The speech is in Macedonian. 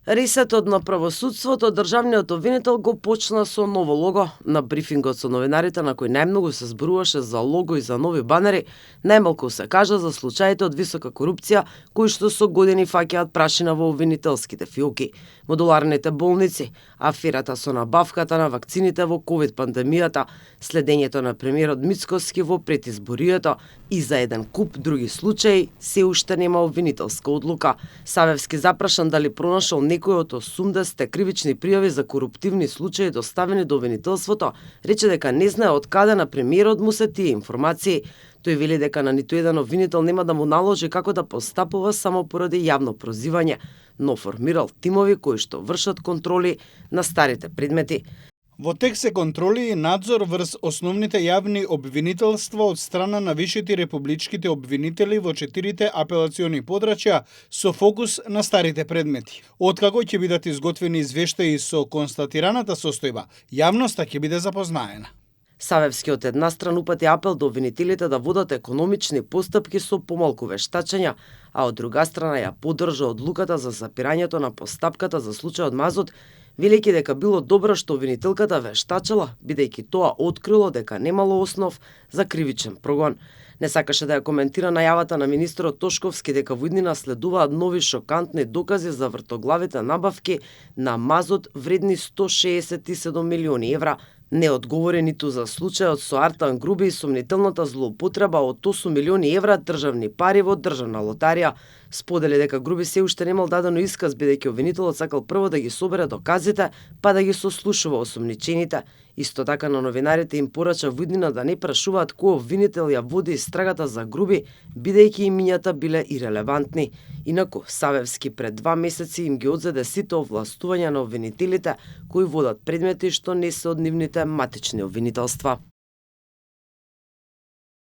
Ресетот на правосудството, државниот обвинител го почна со ново лого. На брифингот со новинарите, на кој најмногу се зборуваше за лого и за нови банери, најмалку се кажа за случаите од висока корупција, кои што со години фаќаат прашина во обвинителските фиоки, модуларните болници, аферата со набавката на вакцините во ковид пандемијата, следењето на премиерот Мицкоски во предизборието и за еден куп други случаи, се уште нема обвинителска одлука. Савевски запрашан дали пронашол некој од 80 кривични пријави за коруптивни случаи доставени до обвинителството, рече дека не знае од каде на премиерот му се тие информации. Тој вели дека на ниту еден обвинител нема да му наложи како да постапува само поради јавно прозивање, но формирал тимови кои што вршат контроли на старите предмети. Во тек се контроли и надзор врз основните јавни обвинителства од страна на висшите републичките обвинители во 4 апелациони подрачја со фокус на старите предмети. Откако ќе бидат изготвени извештаи со констатираната состојба, јавноста ќе биде запознаена. Савевски од една страна упати апел до обвинителите да водат економични постапки со помалку вештачења, а од друга страна ја поддржа одлуката за запирањето на постапката за случајот Мазот, велејќи дека било добро што обвинителката вештачела, бидејќи тоа открило дека немало основ за кривичен прогон. Не сакаше да ја коментира најавата на министерот Тошковски дека во иднина следуваат нови шокантни докази за вртоглавите набавки на Мазот вредни 167 милиони евра. Не одговори ниту за случајот со Артан Груби и сомнителната злоупотреба од 8 милиони евра државни пари во државна лотарија. Сподели дека Груби се уште немал дадено исказ, бидејќи обвинителот сакал прво да ги собере доказите, па да ги сослушува осомничените. Исто така на новинарите им порача во иднина да не прашуваат кој обвинител ја води истрагата за Груби, бидејќи имињата биле ирелевантни. Инаку, Савевски пред 2 месеци им ги одзеде сите овластувања на обвинителите кои водат предмети што не се од нивните матични обвинителства.